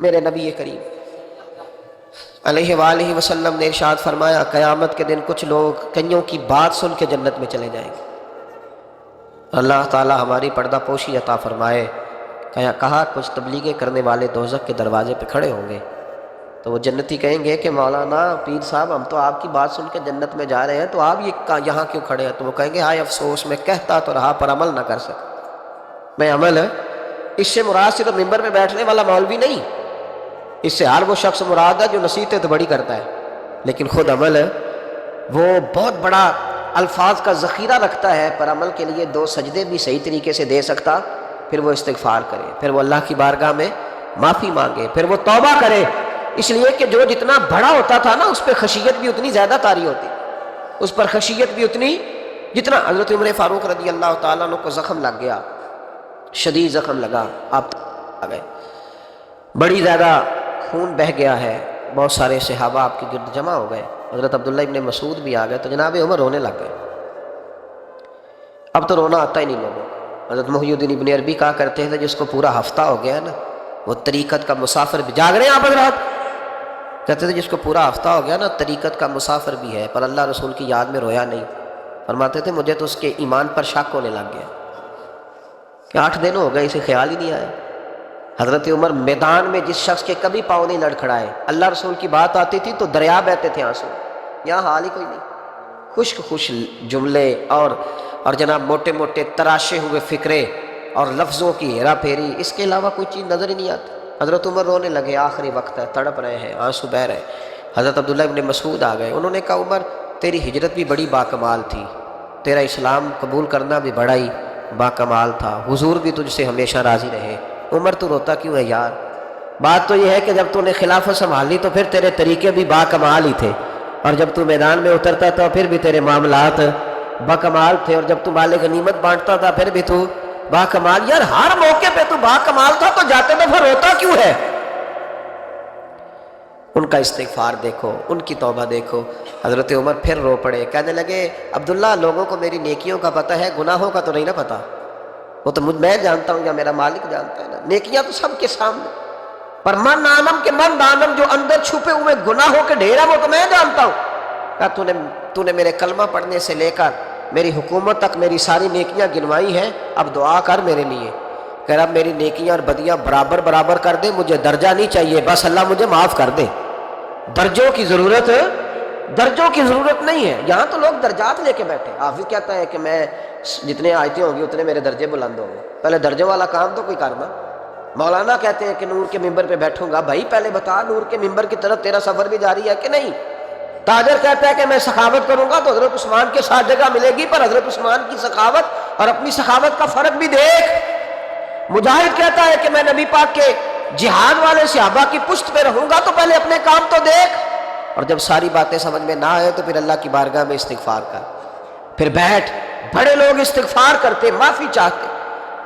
میرے نبی کریم علیہ وآلہ وسلم نے ارشاد فرمایا قیامت کے دن کچھ لوگ کئیوں کی بات سن کے جنت میں چلے جائیں گے۔ اللہ تعالی ہماری پردہ پوشی عطا فرمائے۔ کہا کچھ تبلیغیں کرنے والے دوزخ کے دروازے پہ کھڑے ہوں گے تو وہ جنتی کہیں گے کہ مولانا پیر صاحب ہم تو آپ کی بات سن کے جنت میں جا رہے ہیں تو آپ یہاں کیوں کھڑے ہیں؟ تو وہ کہیں گے ہائے افسوس میں کہتا تو رہا پر عمل نہ کر سکا۔ میں عمل اس سے مراد صرف ممبر میں بیٹھنے والا مولوی نہیں، اس سے ہر وہ شخص مراد ہے جو نصیحتیں تو بڑی کرتا ہے لیکن خود عمل وہ بہت بڑا الفاظ کا ذخیرہ رکھتا ہے پر عمل کے لیے 2 سجدے بھی صحیح طریقے سے دے سکتا، پھر وہ استغفار کرے، پھر وہ اللہ کی بارگاہ میں معافی مانگے، پھر وہ توبہ کرے، اس لیے کہ جو جتنا بڑا ہوتا تھا نا اس پہ خشیت بھی اتنی زیادہ طاری ہوتی، اس پر خشیت بھی اتنی جتنا حضرت عمر فاروق رضی اللہ تعالیٰ عنہ کو زخم لگ گیا، شدید زخم لگا، آپ آ گئے، بڑی زیادہ خون بہہ گیا ہے، بہت سارے صحابہ آپ کے گرد جمع ہو گئے، حضرت عبداللہ ابن مسعود بھی آ گئے تو جناب عمر رونے لگ گئے۔ اب تو رونا آتا ہی نہیں لوگوں کو۔ حضرت محی الدین ابن عربی کہا کرتے تھے جس کو پورا ہفتہ ہو گیا نا وہ طریقت کا مسافر بھی، جاگ رہے ہیں آپ حضرات؟ کہتے تھے جس کو پورا ہفتہ ہو گیا نا طریقت کا مسافر بھی ہے پر اللہ رسول کی یاد میں رویا نہیں۔ فرماتے تھے مجھے تو اس کے ایمان پر شک ہونے لگ گیا کہ 8 دن ہو گئے اسے خیال ہی نہیں آیا۔ حضرت عمر میدان میں جس شخص کے کبھی پاؤں نہیں لڑکھڑائے، اللہ رسول کی بات آتی تھی تو دریا بہتے تھے آنسو، یہاں حال ہی کوئی نہیں، خشک خوش جملے اور جناب موٹے موٹے تراشے ہوئے فکرے اور لفظوں کی ہیرا پھیری، اس کے علاوہ کوئی چیز نظر ہی نہیں آتی۔ حضرت عمر رونے لگے، آخری وقت ہے، تڑپ رہے ہیں، آنسو بہہ رہے۔ حضرت عبداللہ ابن مسعود آ گئے، انہوں نے کہا عمر تیری ہجرت بھی بڑی باکمال تھی، تیرا اسلام قبول کرنا بھی بڑا ہی باکمال تھا، حضور بھی تجھ سے ہمیشہ راضی رہے، عمر تو روتا کیوں ہے یار؟ بات تو یہ ہے کہ جب تو نے خلافت سنبھالی تو پھر تیرے طریقے بھی باکمال ہی تھے، اور جب تو میدان میں اترتا تھا پھر بھی تیرے معاملات باکمال تھے، اور جب تو مال غنیمت بانٹتا تھا پھر بھی تو باکمال، یار ہر موقع پہ تو باکمال تھا تو جاتے دفعہ روتا کیوں ہے؟ ان کا استغفار دیکھو، ان کی توبہ دیکھو۔ حضرت عمر پھر رو پڑے، کہنے لگے عبداللہ لوگوں کو میری نیکیوں کا پتہ ہے، گناہوں کا تو نہیں نا پتہ، وہ تو میں جانتا ہوں یا میرا مالک جانتا ہے نا، نیکیاں تو سب کے سامنے، پر من عالم کے من دانم جو اندر چھپے ہوئے گناہوں کے ڈھیر ہے وہ تو میں جانتا ہوں۔ کہا تو نے میرے کلمہ پڑھنے سے لے کر میری حکومت تک میری ساری نیکیاں گنوائی ہیں، اب دعا کر میرے لیے، کہ رب میری نیکیاں اور بدیاں برابر کر دے، مجھے درجہ نہیں چاہیے، بس اللہ مجھے معاف کر دے، درجوں کی ضرورت نہیں ہے۔ یہاں تو لوگ درجات لے کے بیٹھے، حافظ کہتا ہے کہ میں جتنے آیتیں ہوں گی اتنے میرے درجے بلند ہوں گے، پہلے درجوں والا کام تو کوئی کرنا۔ مولانا کہتے ہیں کہ نور کے ممبر پہ بیٹھوں گا، بھائی پہلے بتا نور کے ممبر کی طرف تیرا سفر بھی جاری ہے کہ نہیں؟ تاجر کہتا ہے کہ میں سخاوت کروں گا تو حضرت عثمان کے ساتھ جگہ ملے گی، پر حضرت عثمان کی سخاوت اور اپنی سخاوت کا فرق بھی دیکھ۔ مجاہد کہتا ہے کہ میں نبی پاک کے جہاد والے صحابہ کی پشت پہ رہوں گا تو پہلے اپنے کام تو دیکھ، اور جب ساری باتیں سمجھ میں نہ آئے تو پھر اللہ کی بارگاہ میں استغفار کر، پھر بیٹھ۔ بڑے لوگ استغفار کرتے، معافی چاہتے،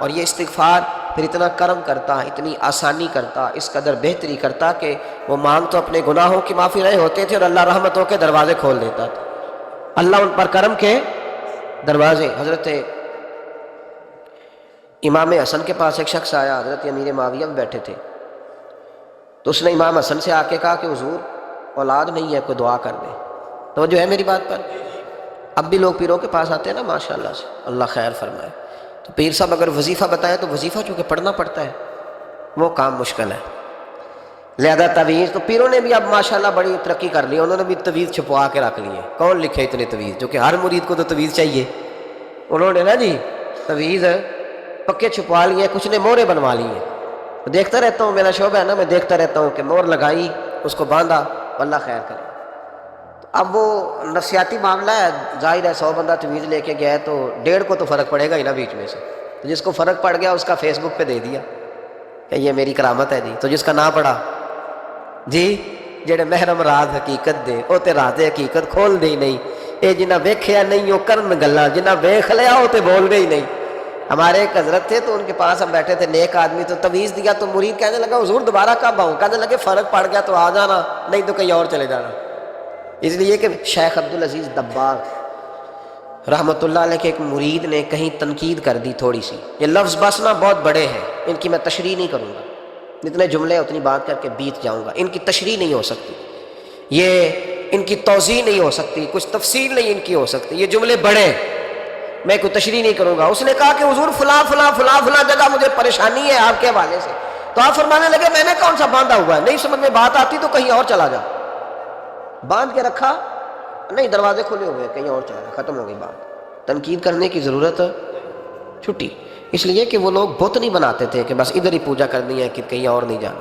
اور یہ استغفار پھر اتنا کرم کرتا، اتنی آسانی کرتا، اس قدر بہتری کرتا کہ وہ مانگ تو اپنے گناہوں کی معافی رہے ہوتے تھے اور اللہ رحمتوں کے دروازے کھول دیتا تھا، اللہ ان پر کرم کے دروازے۔ حضرت امام حسن کے پاس ایک شخص آیا، حضرت امیر معاویہ میں بیٹھے تھے، تو اس نے امام حسن سے آ کے کہا کہ حضور اولاد نہیں ہے، کوئی دعا کر دے۔ توجہ ہے میری بات پر؟ اب بھی لوگ پیروں کے پاس آتے ہیں نا ماشاءاللہ سے، اللہ خیر فرمائے، تو پیر صاحب اگر وظیفہ بتائے تو وظیفہ چونکہ پڑھنا پڑتا ہے وہ کام مشکل ہے، لہذا تویز تو پیروں نے بھی اب ماشاءاللہ بڑی ترقی کر لی، انہوں نے بھی تویز چھپوا کے رکھ لی ہے۔ کون لکھے اتنے تویز؟ جو کہ ہر مرید کو تو تویز چاہیے، انہوں نے نا جی تویز پکے چھپوا لیے، کچھ نے مہرے بنوا لی ہیں، دیکھتا رہتا ہوں، میرا شعبہ ہے نا، میں دیکھتا رہتا ہوں کہ مہر لگائی، اس کو باندھا، اللہ خیر کرے۔ اب وہ نفسیاتی معاملہ ہے، ظاہر ہے 100 بندہ تویز لے کے گیا ہے تو 1.5 کو تو فرق پڑے گا ہی نا بیچ میں سے، تو جس کو فرق پڑ گیا اس کا فیس بک پہ دے دیا کہ یہ میری کرامت ہے جی، تو جس کا نہ پڑا جی جڑے محرم راز حقیقت دے وہ تے راز حقیقت کھول دے ہی نہیں، اے جنہ ویکھیا نہیں وہ کرن گلا، جنہ ویکھ لیا وہ تے بول دے ہی نہیں۔ ہمارے ایک حضرت تھے تو ان کے پاس ہم بیٹھے تھے، نیک آدمی، تو تویز دیا تو مرید کہنے لگا حضور دوبارہ کب آؤں؟ کہنے لگے فرق پڑ گیا تو آ جانا، نہیں تو کہیں اور چلے جانا۔ اس لیے کہ شیخ عبدالعزیز دباغ رحمۃ اللہ علیہ کے ایک مرید نے کہیں تنقید کر دی تھوڑی سی، یہ لفظ بس نا بہت بڑے ہیں، ان کی میں تشریح نہیں کروں گا، جتنے جملے اتنی بات کر کے بیت جاؤں گا. ان کی تشریح نہیں ہو سکتی، یہ ان کی توضیح نہیں ہو سکتی، کچھ تفصیل نہیں ان کی ہو سکتی. یہ جملے بڑے، میں کوئی تشریح نہیں کروں گا. اس نے کہا کہ حضور فلاں فلاں فلاں فلاں جگہ مجھے پریشانی ہے آپ کے حوالے سے. تو آپ فرمانے لگے میں نے کون سا باندھا ہوا ہے، نہیں سمجھ میں بات آتی تو کہیں اور چلا جا. باندھ کے رکھا نہیں، دروازے کھلے ہوئے کہیں اور چلا جا، ختم ہو گئی بات. تنقید کرنے کی ضرورت چھٹی. اس لیے کہ وہ لوگ بت نہیں بناتے تھے کہ بس ادھر ہی پوجا کرنی ہے کہ کہیں اور نہیں جانا.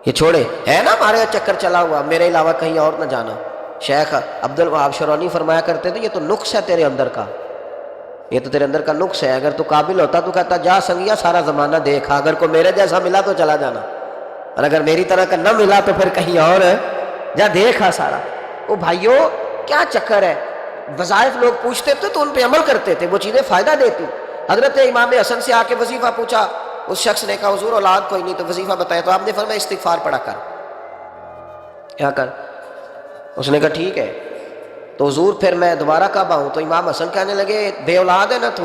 یہ چھوڑے ہے نا ہمارے چکر چلا ہوا، میرے علاوہ کہیں اور نہ جانا. شیخ عبدالوہاب شرونی فرمایا کرتے تھے یہ تو نقص ہے تیرے اندر کا، یہ تو تیرے اندر کا نقص ہے. اگر تو قابل ہوتا تو کہتا جا سنگیا سارا زمانہ دیکھا، اگر کوئی میرے جیسا ملا تو چلا جانا، اور اگر میری طرح کا نہ ملا تو پھر کہیں اور جا دیکھا سارا. او بھائیو کیا چکر ہے، وظائف لوگ پوچھتے تھے تو ان پہ عمل کرتے تھے، وہ چیزیں فائدہ دیتی. حضرت امام حسن سے آ کے وظیفہ پوچھا، اس شخص نے کہا حضور اولاد کوئی نہیں تو وظیفہ بتایا. تو آپ نے فرمایا استغفار پڑھا کر. کیا کر؟ اس نے کہا ٹھیک ہے. تو حضور پھر میں دوبارہ کب آؤں؟ تو امام حسن کہنے لگے بے اولاد ہے نا تو،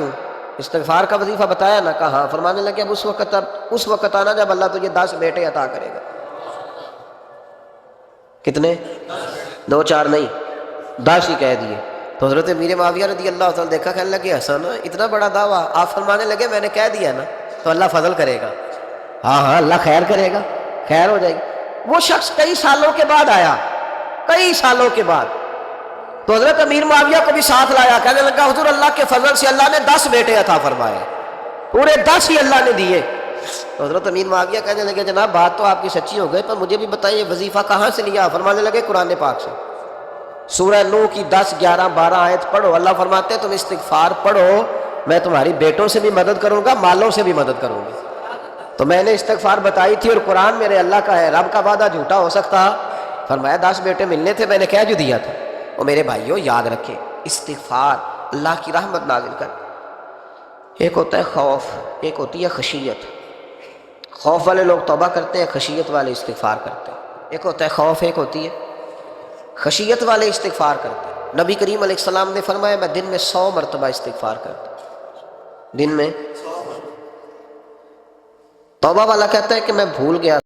استغفار کا وظیفہ بتایا نا؟ کہا ہاں. فرمانے لگے اب اس وقت آنا جب اللہ تجھے 10 بیٹے عطا کرے گا. کتنے؟ 2 4 نہیں، 10 ہی کہہ دیے. تو حضرت امیر معاویہ رضی اللہ تعالیٰ دیکھا، کہنے لگے حسن اتنا بڑا دعویٰ. آپ فرمانے لگے میں نے کہہ دیا نا تو اللہ فضل کرے گا. ہاں ہاں اللہ خیر کرے گا، خیر ہو جائے گی. وہ شخص کئی سالوں کے بعد آیا، کئی سالوں کے بعد. تو حضرت امیر معاویہ کو بھی ساتھ لایا، کہنے لگا حضور اللہ کے فضل سے اللہ نے 10 بیٹے عطا فرمائے، پورے 10 ہی اللہ نے دیے. تو حضرت امیر معاویہ کہنے لگے جناب بات تو آپ کی سچی ہو گئی، پر مجھے بھی بتائیے وظیفہ کہاں سے لیا؟ فرمانے لگے قرآن پاک سے. سورہ نوح کی 10 11 12 آیت پڑھو. اللہ فرماتے ہیں تم استغفار پڑھو، میں تمہاری بیٹوں سے بھی مدد کروں گا، مالوں سے بھی مدد کروں گا. تو میں نے استغفار بتائی تھی اور قرآن میرے اللہ کا ہے، رب کا وعدہ جھوٹا ہو سکتا؟ فرمایا 10 بیٹے ملنے تھے، میں نے کہہ جو دیا تھا. اور میرے بھائیوں یاد رکھیں استغفار اللہ کی رحمت نازل کر. ایک ہوتا ہے خوف، ایک ہوتی ہے خشیت. خوف والے لوگ توبہ کرتے ہیں، خشیت والے استغفار کرتے ہیں. ایک ہوتا ہے خوف، ایک ہوتی ہے خشیت والے استغفار کرتے ہیں. نبی کریم علیہ السلام نے فرمایا میں دن میں 100 مرتبہ استغفار کرتا ہوں. دن میں توبہ والا کہتا ہے کہ میں بھول گیا